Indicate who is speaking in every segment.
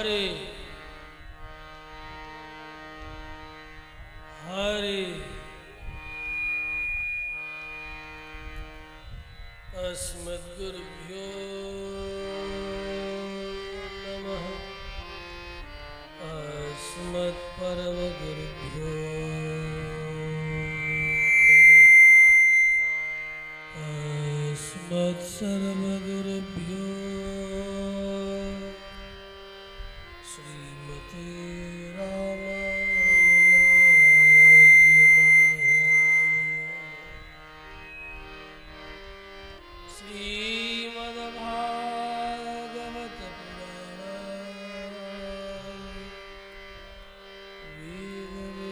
Speaker 1: हरे हरे अस्मद्गुरुभ्यो नमः। अस्मत्परमगुरुभ्यो नमः। अस्मत्सर्वगुरुभ्यो श्रीमते रामानुजाय नमः। श्रीमद्भागवत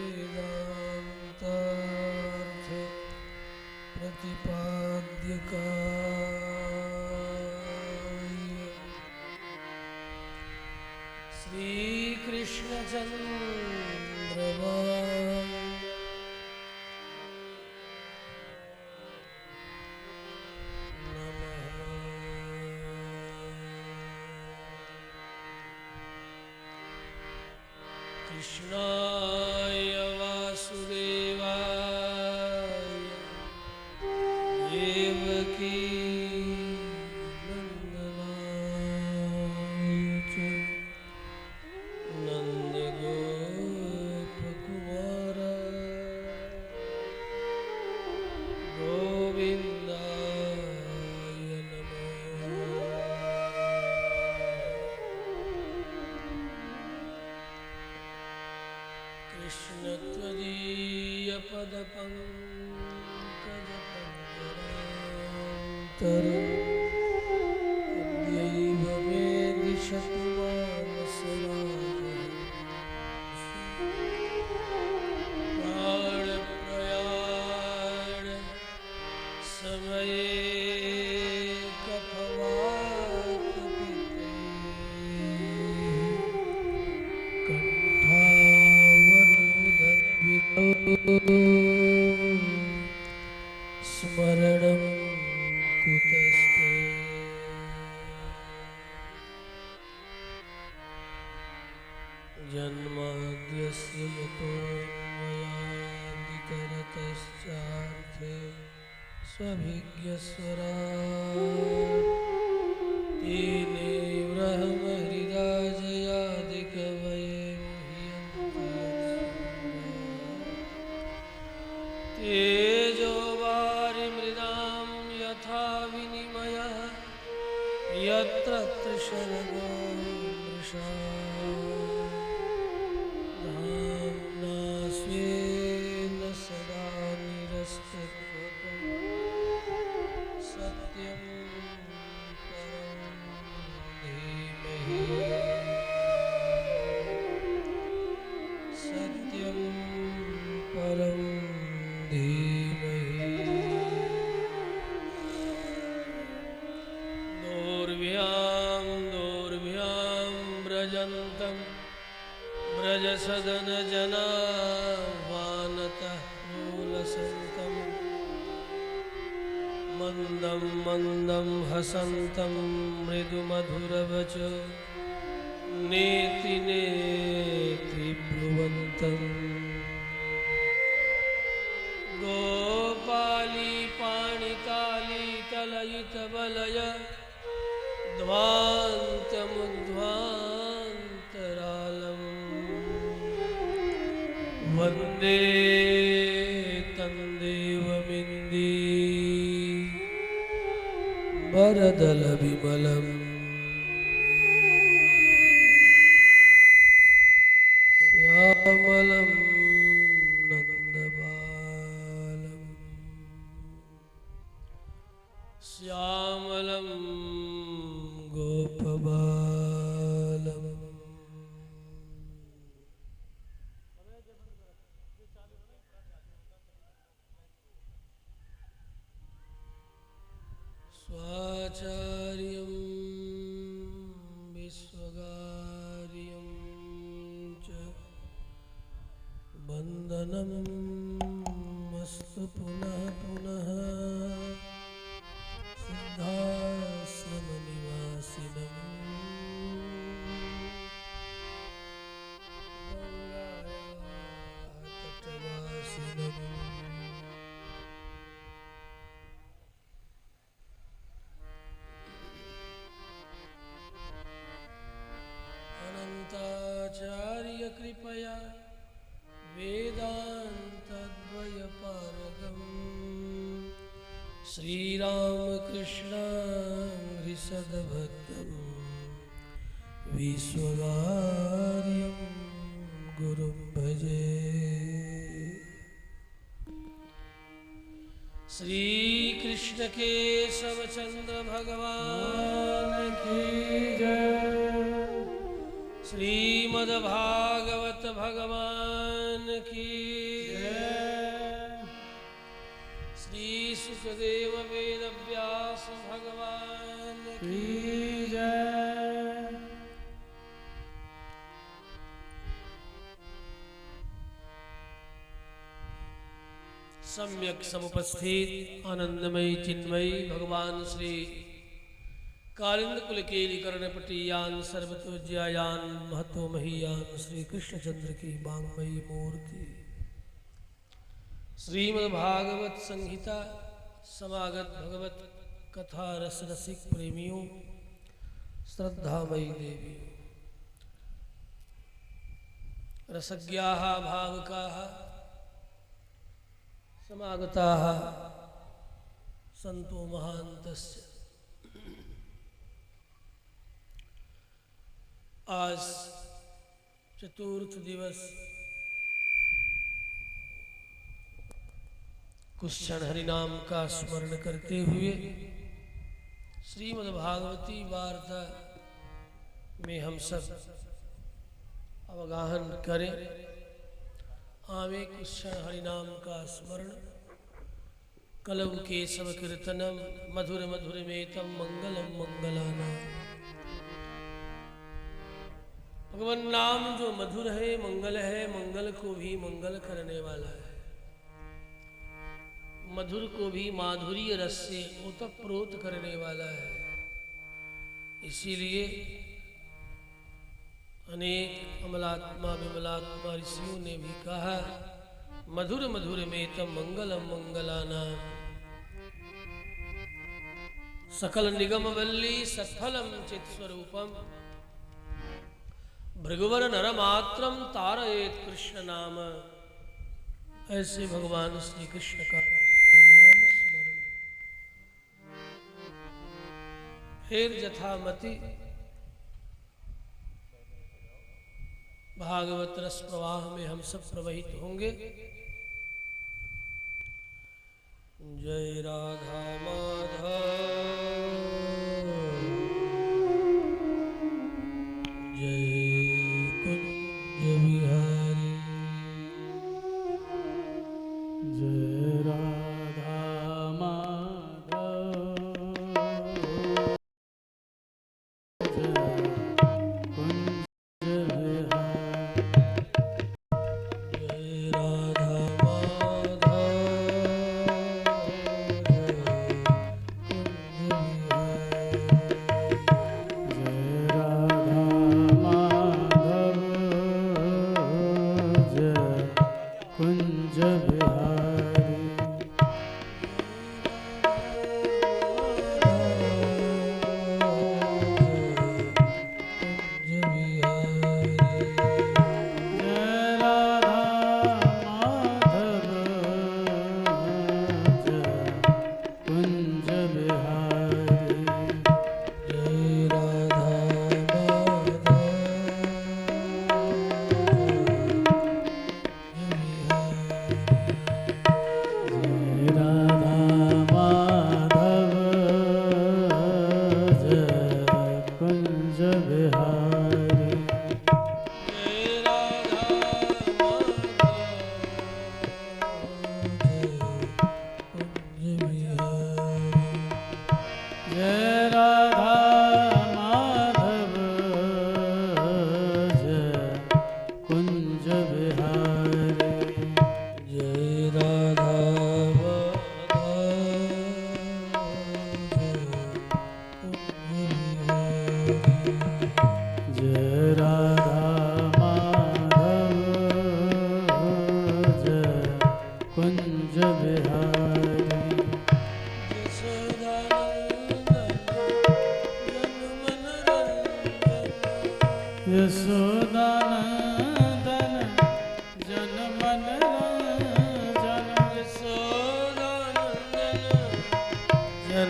Speaker 1: वेदान्तार्थ प्रतिपाद्यकाय श्रीकृष्णचन्द्रवान् नमः। कृष्णाय वासुदेवाय देवकी नन्दनाय च नन्दगोपकुमाराय गोविन्दाय नमः। कृष्ण त्वदीयपदपङ्कजपङ्करान्तरद्यैव मे दिशतु मानसराजः। प्राणप्रयाण समये कफवातपिते कंठावरोधन्वितो स्मरणं कुतस्ते। जन्माद्यस्य यतोऽन्वयादितरतश्चार्थे स्वभिज्ञस्वराट् तेने ब्रह्महृदाजयादिकवये तेजो वारिमृदां यथा विनिमयः यत्र त्रिशर्गो मृषा धाम्ना स्वेन सदा निरस्तकुहकं सत्यं परं धीमहि सत्यं परं धीमहि। दोर्भ्यां व्रजन्तं व्रजसदनजनावानतः मूलसन्तं मन्दं मन्दं हसन्तं मृदुमधुरवचो नेति नेति ब्रुवन्तम् गोपाली पाणिकाली कलयितवलय ध्वान्तमुद्ध्वान्तरालम् वन्दे तन्देवमिन्दी वरदलविमलम् श्यामलं नन्दबालम् श्यामलं गोपबालम् स्वाचार्यं विश्वगार्यं च वन्दनं मस्तु पुनः पुनः सिद्धाश्रमनिवासिनं श्रीरामकृष्ण हृषदभक्तं विश्ववार्यं गुरुं भजे। श्री कृष्ण केशव चंद्र भगवान की जय। श्रीमद्भागवत भगवान की जय। श्री सुखदेव वेद व्यास भगवान की जय। सम्यक समुपस्थित आनंदमयी चिन्मयी भगवान श्री कालिंद कुल केली कर्णपटीयान सर्वतोज्यायान महत्वमहीयान श्री कृष्णचंद्र की वाङ्मयी मूर्ति श्रीमद्भागवत संहिता समागत भगवत कथा रस रसिक प्रेमियों श्रद्धामयी देवियों रसज्ञाः भावुकाः समागताः संतो महान्तस्य। आज चतुर्थ दिवस कुछ क्षण हरिनाम का स्मरण करते हुए श्रीमद्भागवती वार्ता में हम सब अवगाहन करें। आवे कुछ क्षण हरिनाम का स्मरण। कलौ केशव कीर्तनम मधुर मधुरमेतम मंगलम मंगलानाम। भगवान नाम जो मधुर है, मंगल है, मंगल को भी मंगल करने वाला है। मधुर को भी माधुरी रस से ओतप्रोत करने वाला है। इसीलिए अनेक अमलात्मा विमलात्मा ऋषियों ने भी कहा मधुर मधुर में तम मंगलम मंगलानाम। सकल निगम वल्ली सत्फलम चित स्वरूपम भृगुवर नरमात्रम तारयेत कृष्ण नाम। ऐसे भगवान श्री कृष्ण का नाम स्मरण। फिर यथामति भागवत रस प्रवाह में हम सब प्रवहित होंगे। जय राधा माधव जय कुंज बिहारी
Speaker 2: जय राधा माधव जय कुंज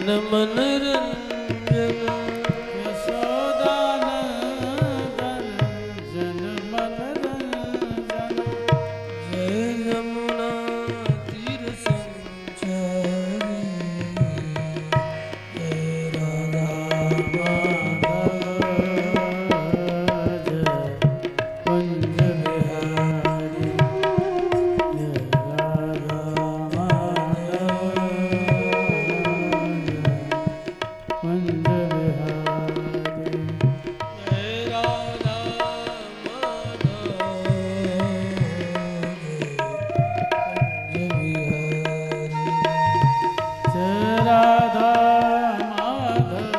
Speaker 1: मन रंजन
Speaker 2: यशोदानंदन जन मन रंजन
Speaker 1: जय यमुना तीर संचारी जय राधा
Speaker 2: कुंज बिहारी कुंज बिहारी
Speaker 1: जय राधा माधव जय बिहारी
Speaker 2: जय राधा माधव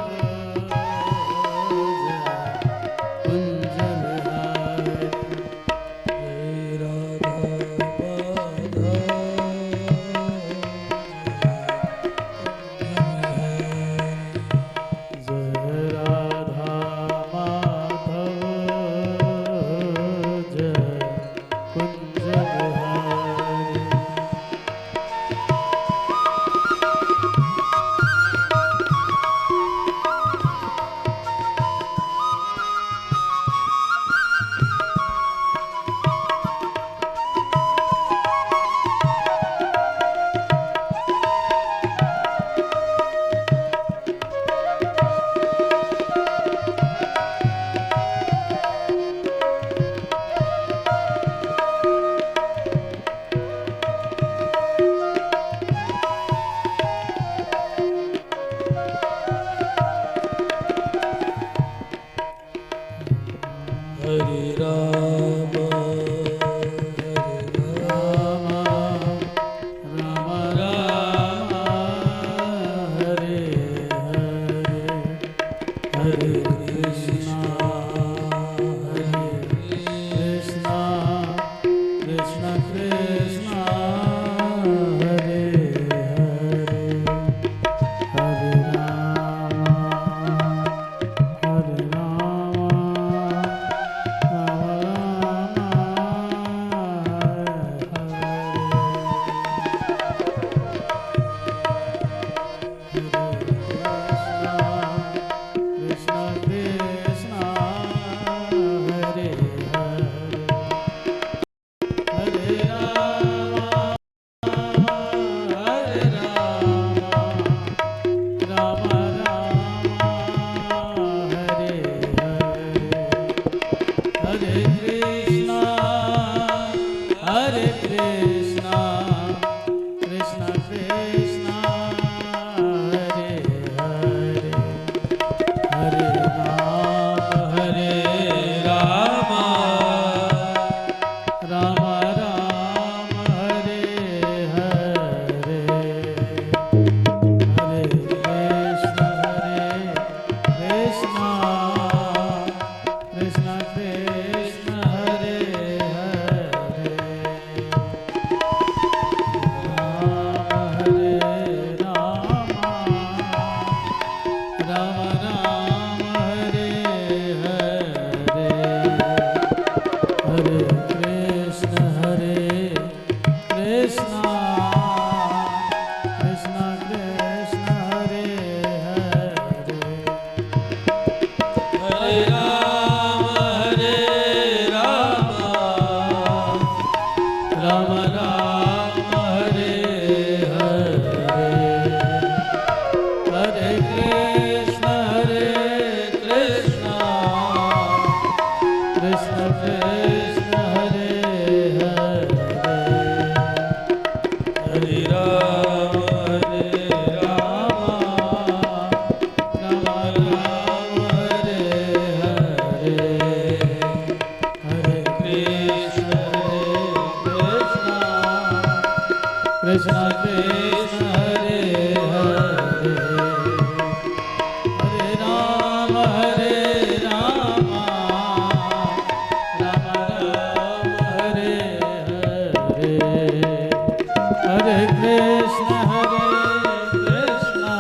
Speaker 2: कुंज बिहारी
Speaker 1: जय राधा माधव
Speaker 2: जय राधा माधव जय कुंज बिहारी
Speaker 1: हरे राम
Speaker 2: राम राम राम हरे हरे हरे कृष्णा कृष्णा कृष्णा हरे हरे हरे राम हरे Ram Hare Krishna, Krishna Krishna, Hare Hare, Hare Rama, Rama Rama, Hare Hare, Hare Krishna, Krishna Krishna, Hare Hare. Krishna Krishna Hare Hare Hare Rama Rama Rama Hare Hare Hare Krishna Krishna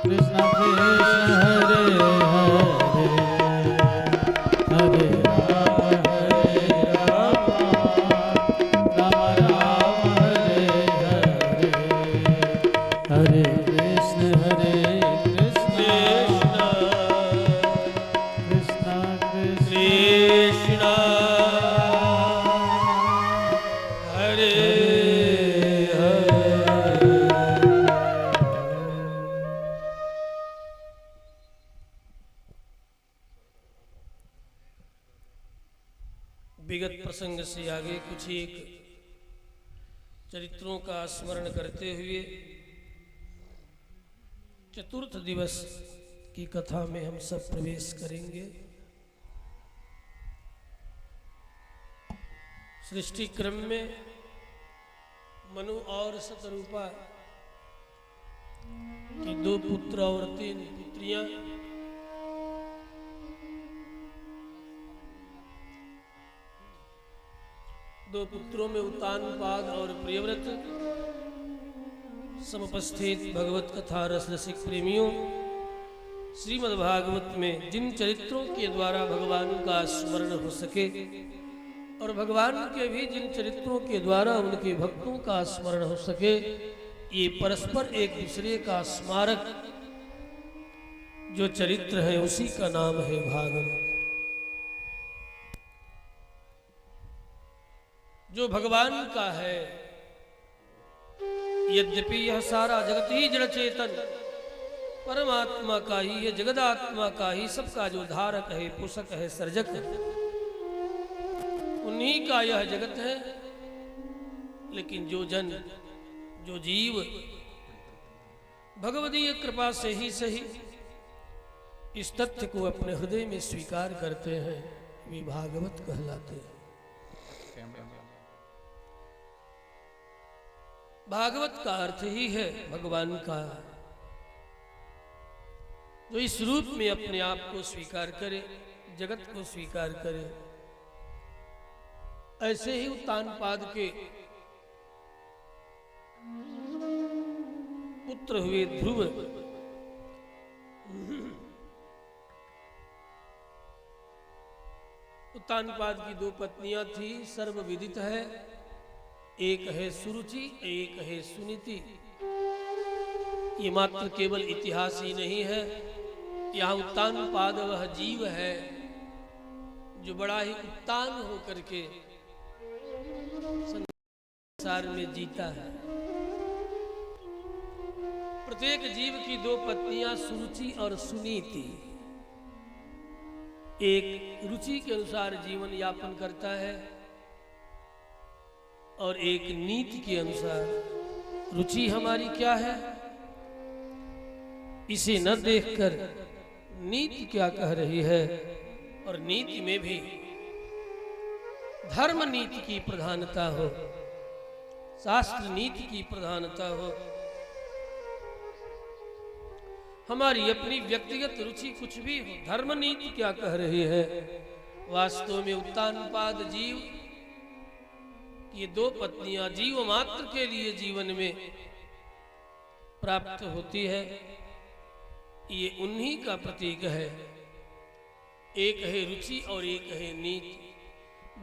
Speaker 2: Krishna Hare Hare Hare Rama Rama Rama Hare Hare Hare Krishna
Speaker 1: प्रसंग से आगे कुछ एक चरित्रों का स्मरण करते हुए चतुर्थ दिवस की कथा में हम सब प्रवेश करेंगे। सृष्टि क्रम में मनु और शतरूपा के 2 पुत्र और 3 पुत्रियां दो पुत्रों में उत्तानपाद और प्रियव्रत समुपस्थित भगवत कथा रस रसिक प्रेमियों, श्रीमद् भागवत में जिन चरित्रों के द्वारा भगवान का स्मरण हो सके और भगवान के भी जिन चरित्रों के द्वारा उनके भक्तों का स्मरण हो सके, ये परस्पर एक दूसरे का स्मारक जो चरित्र है उसी का नाम है भागवत। जो भगवान का है, यद्यपि यह सारा जगत ही जड़ चेतन परमात्मा का ही है, जगदात्मा का ही सबका जो धारक है, पोषक है, सर्जक है, उन्हीं का यह जगत है। लेकिन जो जन, जो जीव भगवदीय कृपा से ही सही इस तथ्य को अपने हृदय में स्वीकार करते हैं, वे भागवत कहलाते हैं। भागवत का अर्थ ही है भगवान का, जो इस रूप में अपने आप को स्वीकार करे, जगत को स्वीकार करे। ऐसे ही उत्तानपाद के पुत्र हुए ध्रुव, उत्तानपाद की 2 पत्नियां थी, सर्वविदित है। एक है सुरुचि, एक है सुनीति। ये मात्र केवल इतिहास ही नहीं है, यहाँ उत्तानपाद वह जीव है जो बड़ा ही उत्तान होकर के संसार में जीता है। प्रत्येक जीव की 2 पत्नियां सुरुचि और सुनीति, एक रुचि के अनुसार जीवन यापन करता है और एक नीति के अनुसार। रुचि हमारी क्या है, इसे न देखकर नीति क्या कह रही है, और नीति में भी धर्म नीति की प्रधानता हो, शास्त्र नीति की प्रधानता हो। हमारी अपनी व्यक्तिगत रुचि कुछ भी हो, धर्म नीति क्या कह रही है। वास्तव में उत्तानपाद जीव, ये 2 पत्नियां जीव मात्र के लिए जीवन में प्राप्त होती है, ये उन्हीं का प्रतीक है। एक है रुचि और एक है नीति।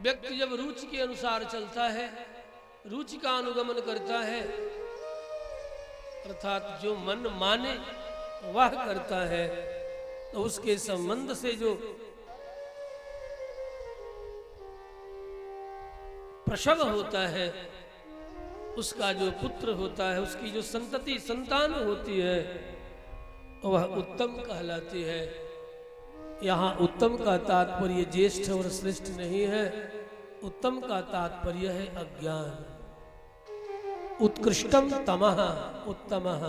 Speaker 1: व्यक्ति जब रुचि के अनुसार चलता है, रुचि का अनुगमन करता है, अर्थात जो मन माने वह करता है, तो उसके संबंध से जो प्रसव होता है, उसका जो पुत्र होता है, उसकी जो संतति संतान होती है, वह उत्तम कहलाती है। यहाँ उत्तम का तात्पर्य ज्येष्ठ और श्रेष्ठ नहीं है, उत्तम का तात्पर्य है अज्ञान। उत्कृष्टम तमः उत्तमः।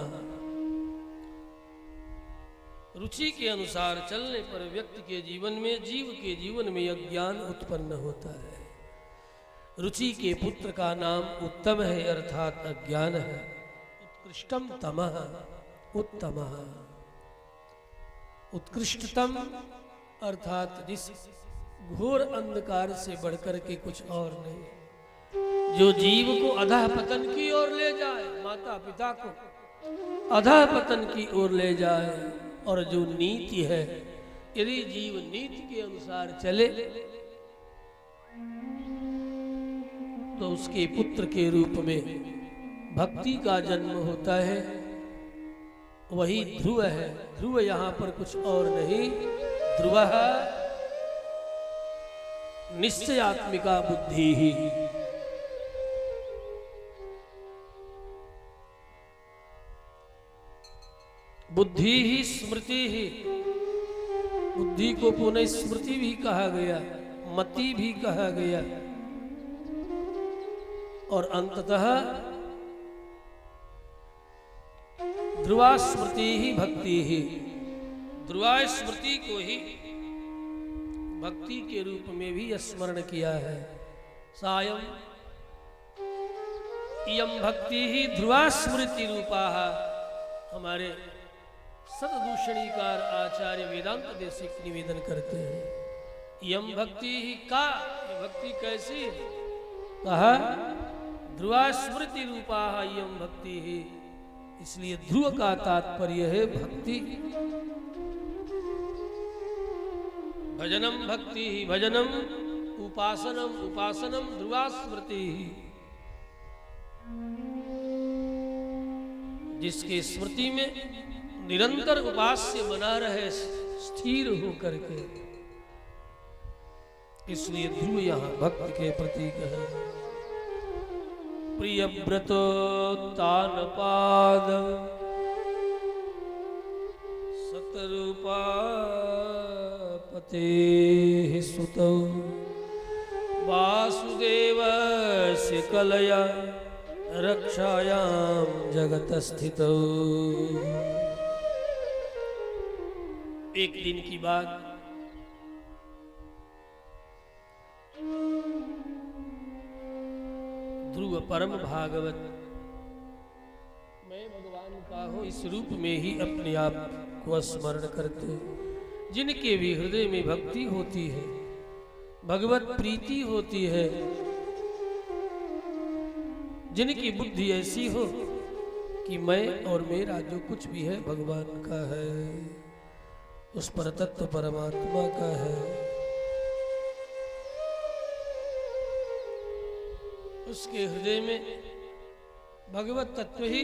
Speaker 1: रुचि के अनुसार चलने पर व्यक्ति के जीवन में, जीव के जीवन में अज्ञान उत्पन्न होता है। रुचि के पुत्र का नाम उत्तम है, अर्थात अज्ञान है। उत्कृष्टम तमः उत्तमः। उत्कृष्टतम अर्थात जिस घोर अंधकार से बढ़कर के कुछ और नहीं, जो जीव को अधः पतन की ओर ले जाए, माता पिता को अधः पतन की ओर ले जाए। और जो नीति है, यदि जीव नीति के अनुसार चले तो उसके पुत्र के रूप में भक्ति का जन्म होता है, वही ध्रुव है। ध्रुव यहाँ पर कुछ और नहीं, ध्रुव निश्चयात्मिका बुद्धि ही। बुद्धि ही स्मृति ही। बुद्धि को पुनः स्मृति भी कहा गया, मति भी कहा गया। और अंततः ध्रुवा स्मृति ही भक्ति ही, ध्रुवा स्मृति को ही भक्ति के रूप में भी स्मरण किया है। सायं इयं भक्ति ही ध्रुवा स्मृति रूपा। हमारे सददूषणीकार आचार्य वेदांत देशिक निवेदन करते हैं, इयं भक्ति ही का, ये भक्ति कैसी है? कहा ध्रुवा स्मृति रूपा इयं भक्ति ही, इसलिए ध्रुव का तात्पर्य है भक्ति। भजनम भक्ति ही भजनम, उपासनम उपासनम ध्रुवा स्मृति ही। जिसके स्मृति में निरंतर उपास्य बना रहे स्थिर होकर के, इसलिए ध्रुव यहाँ भक्त के प्रतीक है। प्रिय व्रतोत्तान पाद सतरूपा पते सुतौ वासुदेव से कलया रक्षायां जगत स्थितौ। एक दिन की बात, ध्रुव परम भागवत, मैं भगवान का हूँ इस रूप में ही अपने आप को स्मरण करते, जिनके भी हृदय में भक्ति होती है, भगवत प्रीति होती है, जिनकी बुद्धि ऐसी हो कि मैं और मेरा जो कुछ भी है भगवान का है, उस पर तत्व परमात्मा का है, उसके हृदय में भगवत तत्व ही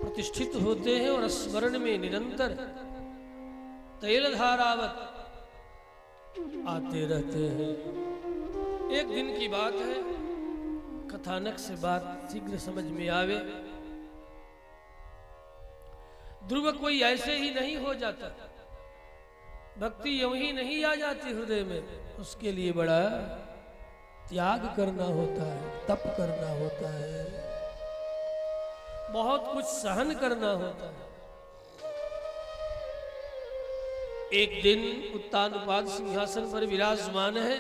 Speaker 1: प्रतिष्ठित होते हैं और स्मरण में निरंतर तैल धारावत आते रहते हैं। एक दिन की बात है, कथानक से बात शीघ्र समझ में आवे। ध्रुव कोई ऐसे ही नहीं हो जाता, भक्ति यूं ही नहीं आ जाती हृदय में, उसके लिए बड़ा त्याग करना होता है, तप करना होता है, बहुत कुछ सहन करना होता है। एक दिन उत्तानपाद सिंहासन पर विराजमान है,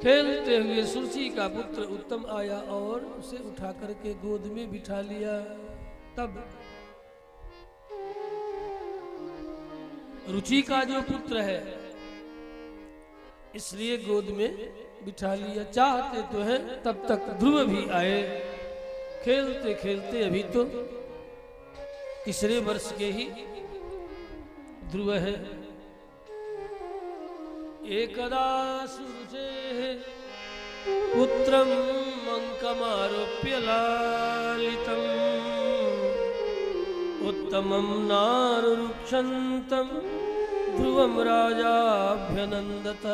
Speaker 1: खेलते हुए सुरची का पुत्र उत्तम आया और उसे उठा करके गोद में बिठा लिया। तब रुचि का जो पुत्र है, इसलिए गोद में बिठा लिया। चाहते तो हैं तब तक ध्रुव भी आए, खेलते खेलते, अभी तो तीसरे वर्ष के ही ध्रुव है। एकदा सुरुचे पुत्रम अंकमारोप्य लालितम उत्तमं नारुरुक्षन्तम ध्रुवम राजाभ्यनंदत।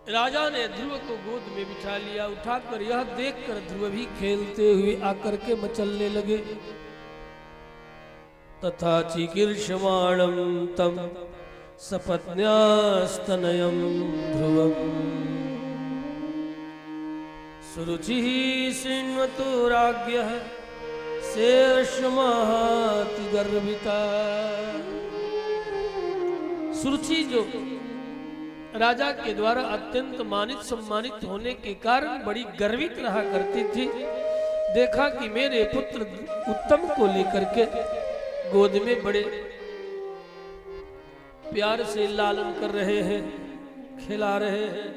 Speaker 1: राजा ने ध्रुव को गोद में बिठा लिया। उठाकर यह देखकर ध्रुव भी खेलते हुए आकर के मचलने लगे। तथा चिकीर्षमाणं तम सपत्न्यास्तनयं ध्रुवम् सुरुचिः शृण्वतो राज्ञः शेषमाति गर्विता। सुरुचि जो राजा के द्वारा अत्यंत मानित सम्मानित होने के कारण बड़ी गर्वित रहा करती थी। देखा कि मेरे पुत्र उत्तम को लेकर के गोद में बड़े प्यार से लालन कर रहे हैं, खिला रहे हैं।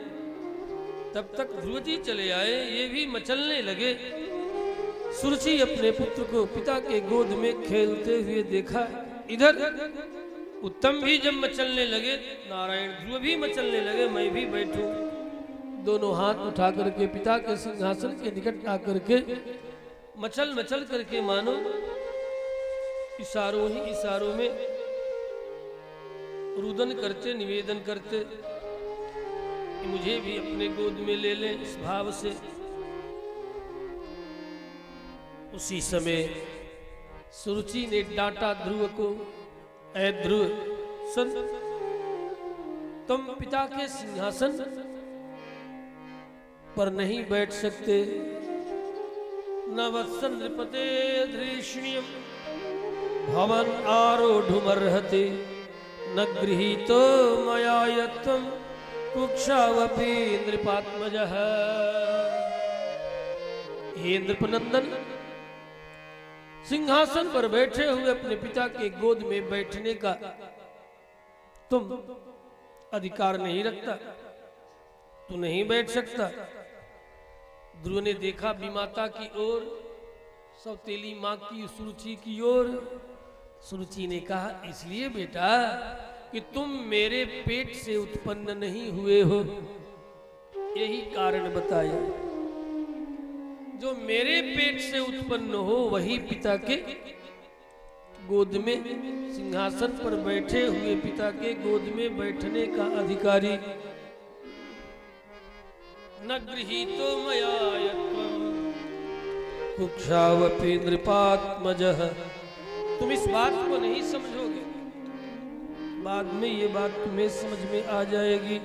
Speaker 1: तब तक ध्रुव जी चले आए, ये भी मचलने लगे। सुरुचि अपने पुत्र को पिता के गोद में खेलते हुए देखा। इधर उत्तम भी जब मचलने लगे, नारायण ध्रुव भी मचलने लगे, मैं भी बैठूं। दोनों हाथ उठा करके पिता के सिंहासन के निकट आकर के मचल मचल करके मानो इशारों ही इशारों में रुदन करते, निवेदन करते कि मुझे भी अपने गोद में ले लें, इस भाव से। उसी समय सुरुचि ने डांटा ध्रुव को, ऐ ध्रुव सुन, तुम पिता के सिंहासन पर नहीं बैठ सकते। न वत्सन नृपते धृष्ण्यम भवन आरोढ़ुमर्हते न गृहीतो मया यत्त्वं कुक्षावपि नृपात्मजः। हे नृपनंदन, सिंहासन पर बैठे हुए अपने पिता के गोद में बैठने का तुम अधिकार नहीं रखता, तू नहीं बैठ सकता। ध्रुव ने देखा विमाता की ओर, सौतेली माँ की सुरुचि की ओर। सुरुचि ने कहा, इसलिए बेटा कि तुम मेरे पेट से उत्पन्न नहीं हुए हो, यही कारण बताया। जो मेरे पेट से उत्पन्न हो वही पिता के गोद में, सिंहासन पर बैठे हुए पिता के गोद में बैठने का अधिकारी। न गृहीतो मया यत्त्वं कुक्षावपि नृपात्मजः। तुम इस बात को नहीं समझोगे, बाद में ये बात तुम्हें समझ में आ जाएगी।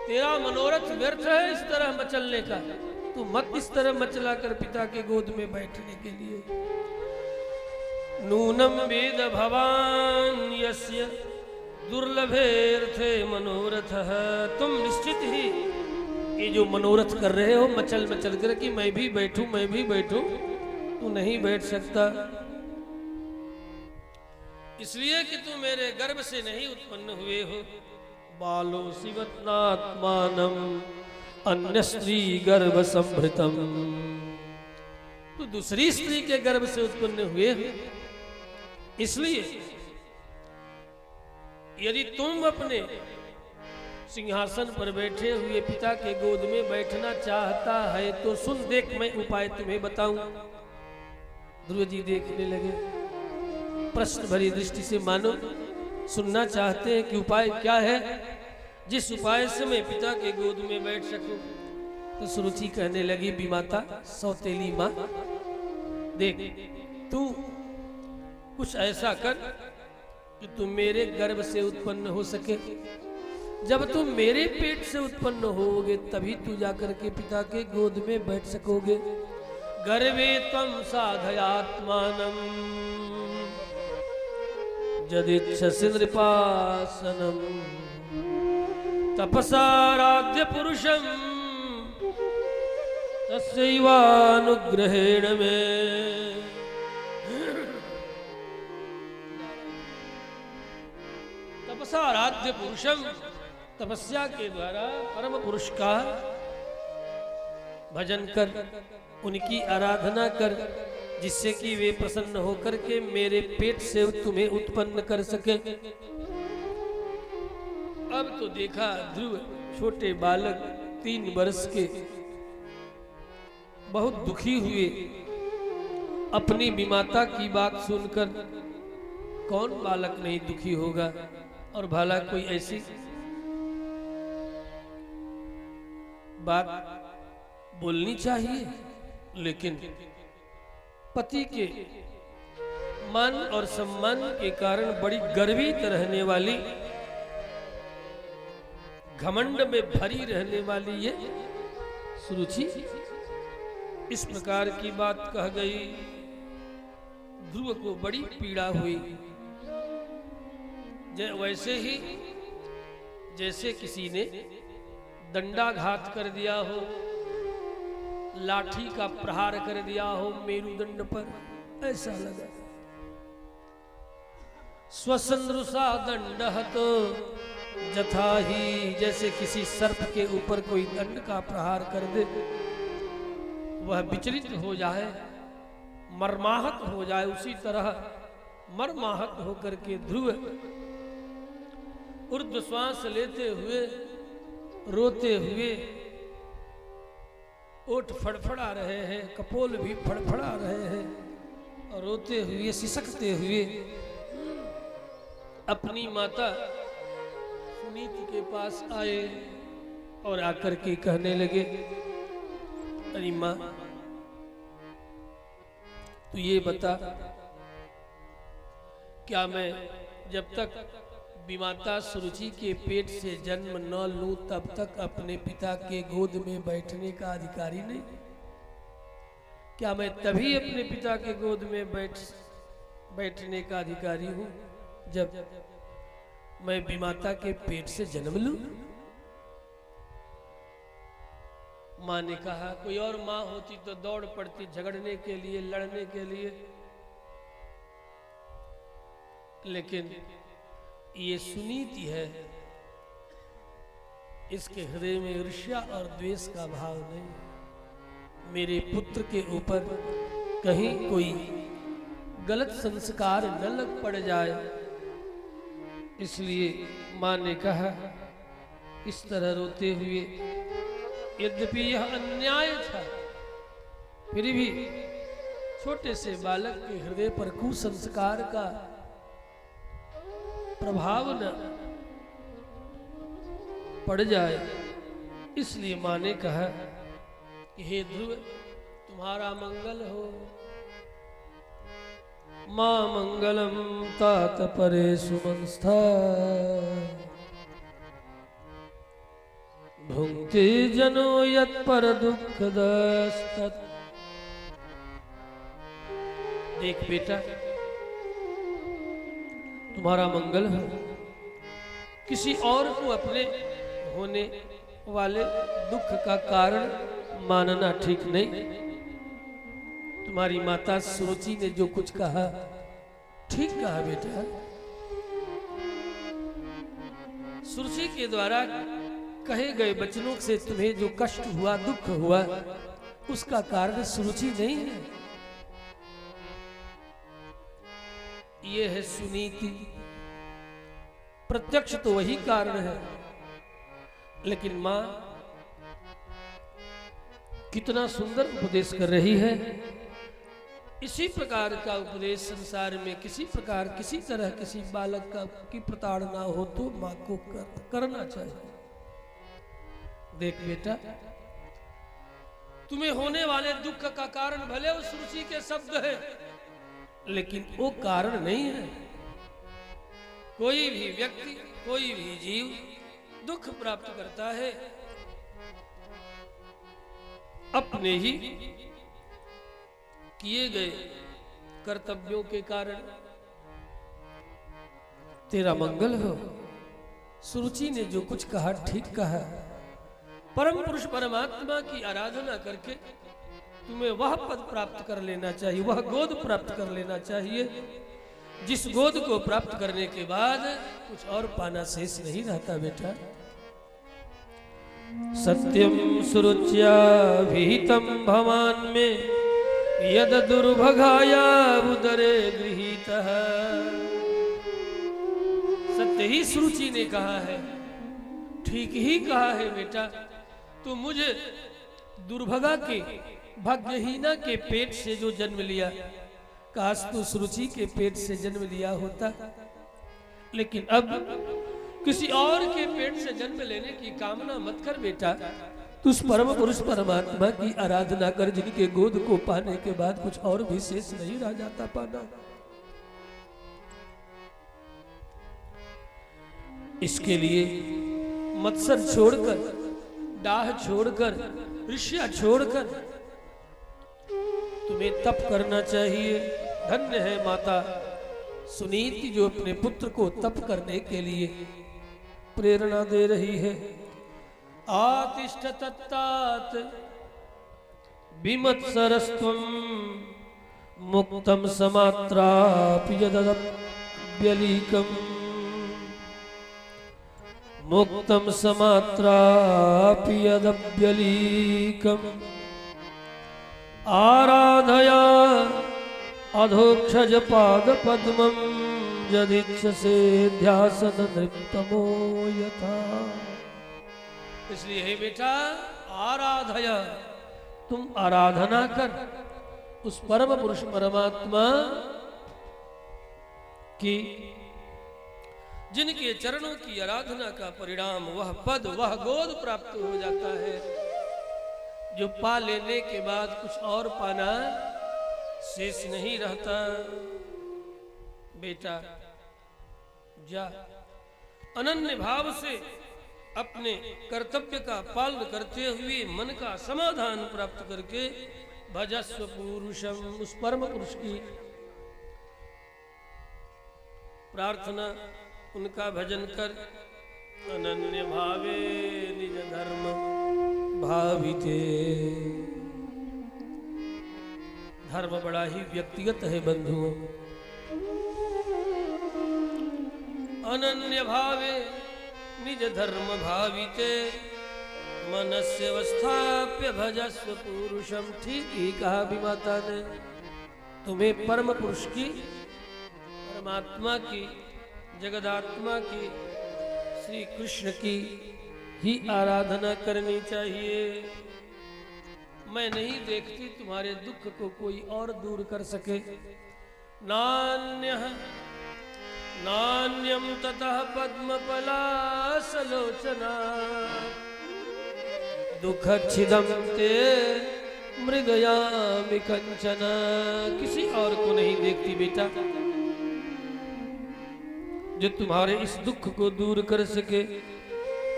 Speaker 1: तेरा मनोरथ व्यर्थ है इस तरह मचलने का। तू मत इस तरह मचला कर पिता के गोद में बैठने के लिए। नूनम वेद भवान यस्य दुर्लभेर्थे मनोरथः। तुम निश्चित ही ये जो मनोरथ कर रहे हो मचल मचल कर कि मैं भी बैठूं मैं भी बैठूं, तू नहीं बैठ सकता। इसलिए कि तू मेरे गर्भ से नहीं उत्पन्न हुए हो। बालो शिवत्नात्मानम अन्य स्त्री गर्भ संभृतम। तू दूसरी स्त्री के गर्भ से उत्पन्न हुए हो। इसलिए यदि तुम अपने सिंहासन पर बैठे हुए पिता के गोद में बैठना चाहता है तो सुन, देख मैं उपाय तुम्हें बताऊं। ध्रुव जी देखने लगे, प्रश्न भरी दृष्टि से मानो सुनना चाहते हैं कि उपाय क्या है, जिस उपाय से मैं पिता के गोद में बैठ सकूं। तो सुरुचि कहने लगी, विमाता सौतेली माँ, देख तू कुछ ऐसा कर कि तुम मेरे गर्भ से उत्पन्न हो सके। जब तुम मेरे पेट से उत्पन्न होगे तभी तू जाकर के पिता के गोद में बैठ सकोगे। गर्भे त्वं साधयात्मानं यदिच्छसि नृपासनं तपसाराध्य पुरुषं तस्यैवानुग्रहेण मे। तपसाराध्य पुरुषम, तपस्या के द्वारा परम पुरुष का भजन कर, उनकी आराधना कर, जिससे कि वे प्रसन्न होकर के मेरे पेट से तुम्हें उत्पन्न कर सके। अब तो देखा ध्रुव छोटे बालक 3 वर्ष के बहुत दुखी हुए अपनी विमाता की बात सुनकर। कौन बालक नहीं दुखी होगा, और भला कोई ऐसी बात बोलनी चाहिए, लेकिन पति के मान और सम्मान के कारण बड़ी गर्वित रहने वाली, घमंड में भरी रहने वाली ये सुरुचि इस प्रकार की बात कह गई। ध्रुव को बड़ी पीड़ा हुई। वैसे ही जैसे किसी ने दंडाघात कर दिया हो, लाठी का प्रहार कर दिया हो मेरुदंड पर, ऐसा लगा। स्वसंदृशा दंडः तो जथा ही, जैसे किसी सर्प के ऊपर कोई दंड का प्रहार कर दे, वह विचलित हो जाए, मर्माहत हो जाए, उसी तरह मर्माहत होकर के ध्रुव ऊर्ध्व श्वास लेते हुए, रोते हुए, ओठ फड़फड़ा रहे हैं, कपोल भी फड़फड़ा रहे हैं, और रोते हुए सिसकते हुए अपनी माता सुनीति के पास आए और आकर के कहने लगे, अरे माँ तू ये बता, क्या मैं जब तक विमाता सुरुचि के पेट से जन्म न लूं तब तक अपने पिता के गोद में बैठने का अधिकारी नहीं? क्या मैं तभी अपने पिता के गोद में बैठने का अधिकारी हूं जब मैं विमाता के पेट से जन्म लूं? माँ ने कहा, कोई और माँ होती तो दौड़ पड़ती झगड़ने के लिए, लड़ने के लिए, लेकिन ये सुनीति है, इसके हृदय में ईर्ष्या और द्वेष का भाव नहीं। मेरे पुत्र के ऊपर कहीं कोई गलत संस्कार न लग पड़ जाए, इसलिए माँ ने कहा, इस तरह रोते हुए, यद्यपि यह अन्याय था, फिर भी छोटे से बालक के हृदय पर कुसंस्कार का प्रभाव न पड़ जाए, इसलिए माँ ने कहा कि हे ध्रुव, तुम्हारा मंगल हो। माँ मंगलम तात परे सुमंस्था भुंक्ति जनो यत् पर दुख दस्तत्। देख बेटा, तुम्हारा मंगल हो। किसी और को अपने होने वाले दुख का कारण मानना ठीक नहीं। तुम्हारी माता सुरुचि ने जो कुछ कहा, ठीक कहा बेटा। सुरुचि के द्वारा कहे गए वचनों से तुम्हें जो कष्ट हुआ, दुख हुआ, उसका कारण सुरुचि नहीं है, ये है सुनीति। प्रत्यक्ष तो वही कारण है, लेकिन मां कितना सुंदर उपदेश कर रही है। इसी प्रकार का उपदेश संसार में किसी प्रकार, किसी तरह किसी बालक की प्रताड़ना हो तो मां को करना चाहिए। देख बेटा, तुम्हें होने वाले दुख का कारण भले उस रुचि के शब्द है, लेकिन वो कारण नहीं है। कोई भी व्यक्ति, कोई भी जीव दुख प्राप्त करता है अपने ही किए गए कर्तव्यों के कारण। तेरा मंगल हो। सुरुचि ने जो कुछ कहा, ठीक कहा। परम पुरुष परमात्मा की आराधना करके तुम्हें वह पद प्राप्त कर लेना चाहिए, वह गोद प्राप्त कर लेना चाहिए, जिस गोद को प्राप्त करने के बाद कुछ और पाना शेष नहीं रहता बेटा। सत्यम सुरुच्या विहितम भवान में यद दुर्भगाया उदरे गृहीतः। सत्य ही सुरुचि ने कहा है, ठीक ही कहा है बेटा। तो मुझे दुर्भगा के, भाग्यहीना के पेट से जो जन्म लिया, काश तो सुरुचि के पेट से जन्म लिया होता। लेकिन अब किसी और के पेट से जन्म लेने की कामना मत कर बेटा। तू उस परम पुरुष परमात्मा की आराधना कर, जिनके गोद को पाने के बाद कुछ और भी शेष नहीं रह जाता पाना। इसके लिए मत्सर छोड़कर, डाह छोड़कर, ऋष्या छोड़कर तुम्हें तप करना चाहिए। धन्य है माता सुनीति जो अपने पुत्र को तप करने के लिए प्रेरणा दे रही है। आतिष्ठ तत्तात विमत्सरस्त्वं मुक्तम समात्रापि यदप्यलीकम्। मुक्तम समात्रापि यदप्यलीकम्। आराधया अधोक्षज पाद पद्मं यदीक्षसे ध्यासन नृप्तमो यथा। इसलिए हे बेटा, आराधया, तुम आराधना कर उस परम पुरुष परमात्मा की, जिनके चरणों की आराधना का परिणाम वह पद, वह गोद प्राप्त हो जाता है, जो पा लेने के बाद कुछ और पाना शेष नहीं रहता। बेटा जा, अनन्य भाव से अपने कर्तव्य का पालन करते हुए मन का समाधान प्राप्त करके भजस्व पुरुषम, उस परम पुरुष की प्रार्थना, उनका भजन कर अनन्य भावे निज धर्म भाविते। धर्म बड़ा ही व्यक्तिगत है बंधुओं। अनन्य भावे निज धर्म भाविते मनस्य अवस्थाप्य भजस्व पुरुषम। ठीक ही कहा भी माता ने, तुम्हें परम पुरुष की, परमात्मा की, जगदात्मा की, श्री कृष्ण की ही आराधना करनी चाहिए। मैं नहीं देखती तुम्हारे दुख को कोई और दूर कर सके। नान्यः नान्यम ततः पद्मपलासलोचना दुःखच्छिदं ते मृगयामि कंचन। किसी और को नहीं देखती बेटा जो तुम्हारे इस दुख को दूर कर सके।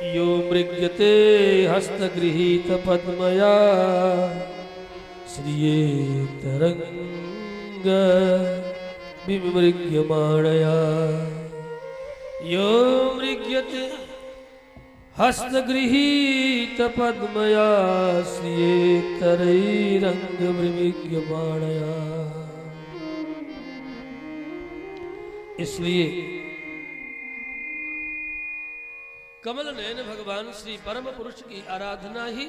Speaker 1: यो मृग्यते हस्तगृहीत पद्मया श्रिये तरंग विमृग्यमाणया। यो मृग्यते हस्तगृहीत पद्मया श्रिये तरंग विमृग्यमाणया। इसलिए कमल नयन भगवान श्री परम पुरुष की आराधना ही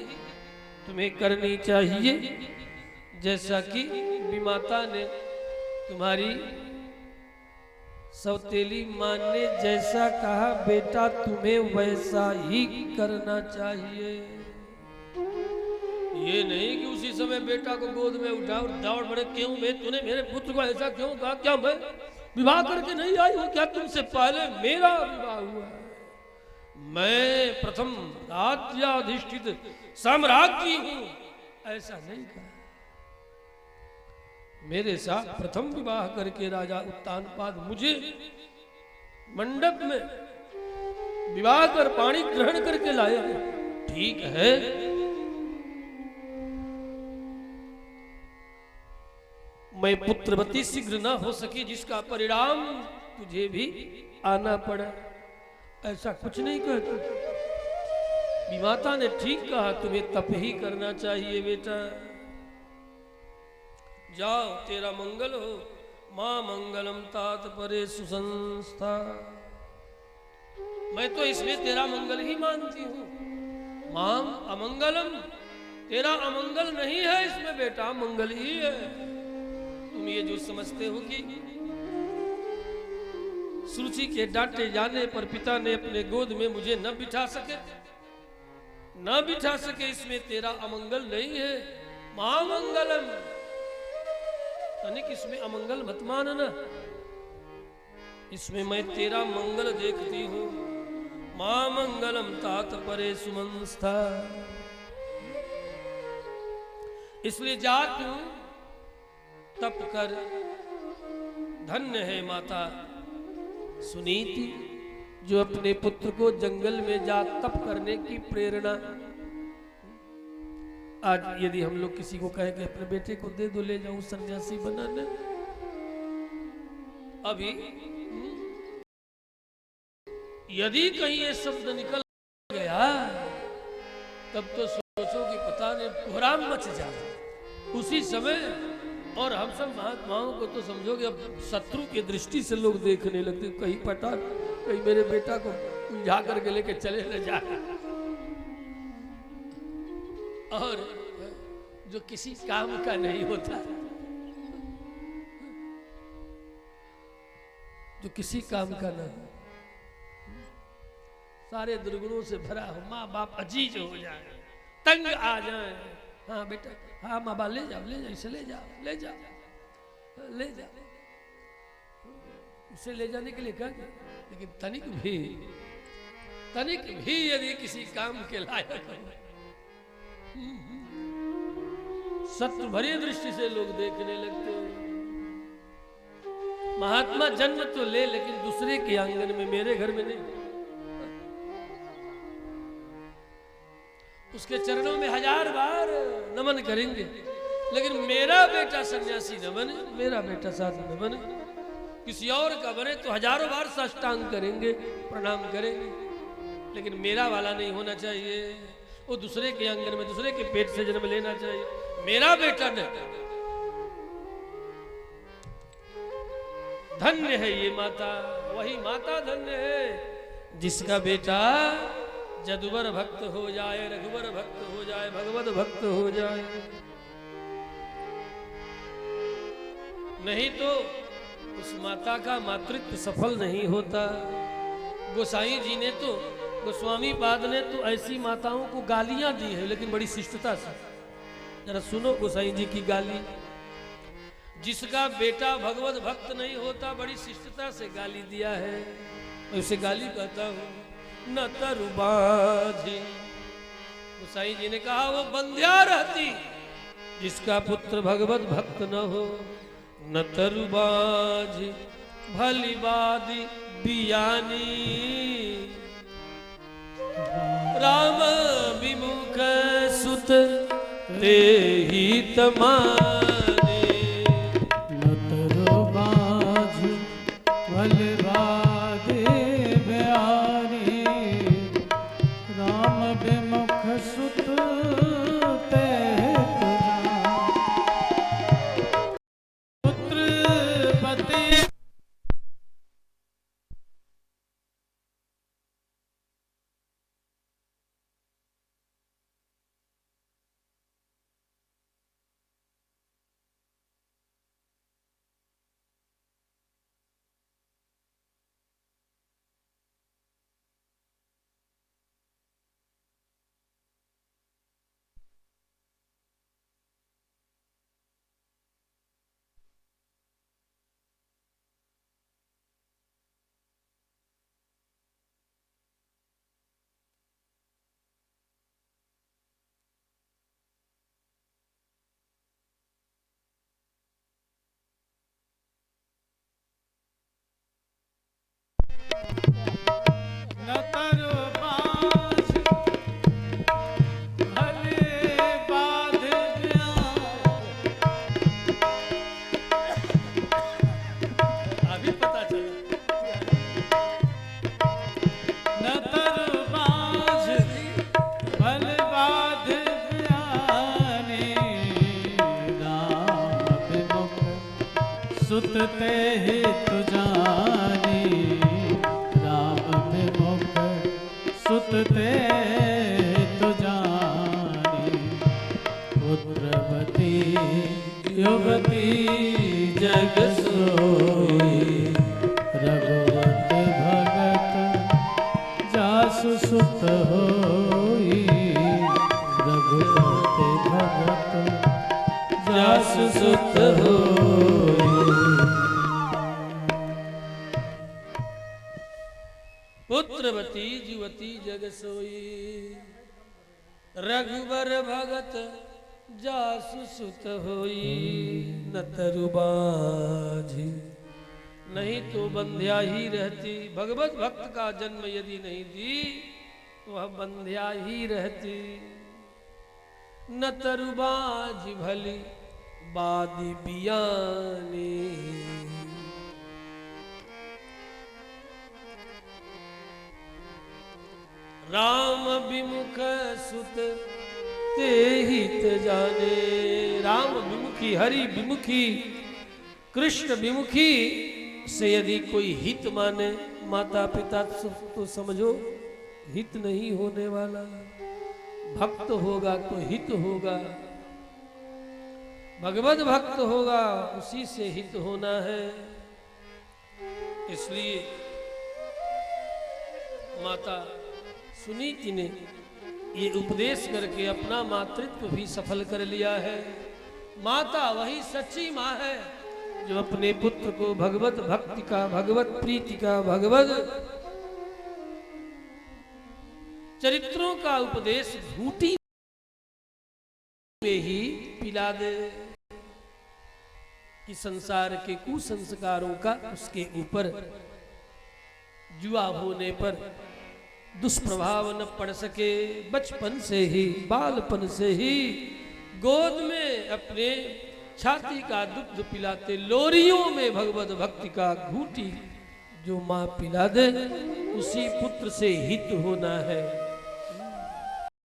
Speaker 1: तुम्हें करनी चाहिए। जैसा कि विमाता ने तुम्हारी सौतेली मां ने जैसा कहा बेटा तुम्हें वैसा ही करना चाहिए। ये नहीं कि उसी समय बेटा को गोद में उठा और दौड़ पड़े, क्यों मैं तूने मेरे पुत्र को ऐसा क्यों कहा, क्या मैं विवाह करके नहीं आई हूं, क्या तुमसे पहले मेरा विवाह हुआ है, मैं प्रथम राज्याधिष्ठित साम्राज्ञी हूं, ऐसा नहीं कहा। मेरे साथ प्रथम विवाह करके राजा उत्तानपाद मुझे मंडप में विवाह कर पाणी ग्रहण करके लाया। ठीक है, मैं पुत्रवती शीघ्र न हो सकी जिसका परिणाम तुझे भी आना पड़ा, ऐसा कुछ नहीं कहती। विमाता ने ठीक कहा, तुम्हें तप ही करना चाहिए बेटा। जाओ, तेरा मंगल हो। मां मंगलम तात परे सुसंस्था। मैं तो इसमें तेरा मंगल ही मानती हूं। मां अमंगलम, तेरा अमंगल नहीं है इसमें बेटा, मंगल ही है। तुम ये जो समझते हो कि सुरुचि के डांटे जाने पर पिता ने अपने गोद में मुझे न बिठा सके, इसमें तेरा अमंगल नहीं है। मां मंगलम, तनिक इसमें अमंगल मत मानना, इसमें मैं तेरा मंगल देखती हूं। मां मंगलम तात परे सुमंस्था। इसलिए जा तू तप कर। धन्य है माता सुनीति जो अपने पुत्र को जंगल में जा तप करने की प्रेरणा। आज यदि हम लोग किसी को कहें कि अपने बेटे को दे दो, ले जाऊं सन्यासी बनाने, अभी यदि कहीं ये शब्द निकल गया तब तो सोचो कि पता नहीं कोहराम मच जाए उसी समय। और हम सब महात्माओं को तो समझो कि अब शत्रु की दृष्टि से लोग देखने लगते, कहीं पता कहीं मेरे बेटा को उलझा करके लेके चले न जाए। और जो किसी काम का नहीं होता, जो किसी काम का ना हो, सारे दुर्गुणों से भरा हो, माँ बाप अजीज हो जाए, तंग आ जाए। हाँ बेटा, हाँ माँ बाप ले जाओ, इसे ले जाओ, उसे ले जाने के लिए कहा, लेकिन तनिक भी यदि किसी काम के लायक हो, शत्रु भरी दृष्टि से लोग देखने लगते हैं। महात्मा जन्म तो ले लेकिन दूसरे के आंगन में, मेरे घर में नहीं। उसके चरणों में 1000 बार नमन करेंगे, लेकिन मेरा बेटा सन्यासी न बने, मेरा बेटा साधु न बने, किसी और का बने तो 1000 बार साष्टांग करेंगे, प्रणाम करेंगे, लेकिन मेरा वाला नहीं होना चाहिए। वो दूसरे के आंगन में दूसरे के पेट से जन्म लेना चाहिए, मेरा बेटा न। धन्य है ये माता, वही माता धन्य है जिसका बेटा जदुवर भक्त हो जाए, रघुवर भक्त हो जाए, भगवत भक्त हो जाए। नहीं तो उस माता का मातृत्व सफल नहीं होता। गोसाई जी ने तो, गोस्वामी पाद ने तो ऐसी माताओं को गालियां दी है, लेकिन बड़ी शिष्टता से। जरा सुनो गोसाई जी की गाली। जिसका बेटा भगवत भक्त नहीं होता, बड़ी शिष्टता से गाली दिया है। मैं उसे गाली कहता हूं, न तरुबाजी। गोसाई जी ने कहा वो बंध्या रहती जिसका पुत्र भगवत भक्त न हो। न तरुबाजी भली बादी बियानी, राम विमुख सुत ते ही तमाने।
Speaker 2: न तरुबाज भली बादी बियानी, राम विमुख सुत ते सुत ते ही तुजानी, राम विमुख सुत ते तुजानी। पुत्रवती युवती जग सोई, रघुवत भगत जासु सुत होई। रघुवत भगत जासु सुत होई।
Speaker 1: पुत्रवती युवती जग सोई, रघुवर भगत जासु सुत होई। न तरुबाजी, नहीं तो बंध्या ही रहती। भगवत भक्त का जन्म यदि नहीं दी तो वह बंध्या ही रहती। न तरुबाजी भली बादी बियानी, राम विमुख सुत ते हित जाने। राम विमुखी, हरि विमुखी, कृष्ण विमुखी से यदि कोई हित माने, माता पिता तो समझो हित नहीं होने वाला। भक्त होगा तो हित होगा, भगवत भक्त होगा उसी से हित होना है। इसलिए माता सुनीति ने ये उपदेश करके अपना मातृत्व भी सफल कर लिया है। माता वही सच्ची माँ है जो अपने पुत्र को भगवत भक्ति का, भगवत प्रीति का, भगवत चरित्रों का उपदेश घूंटी में ही पिला दे कि संसार के कुसंस्कारों का उसके ऊपर जुआ होने पर दुष्प्रभाव न पड़ सके, बचपन से ही बालपन से ही गोद में अपने छाती का दुग्ध पिलाते, लोरियों में भगवत भक्ति का घूंटी जो माँ पिला दे, उसी पुत्र से हित होना है।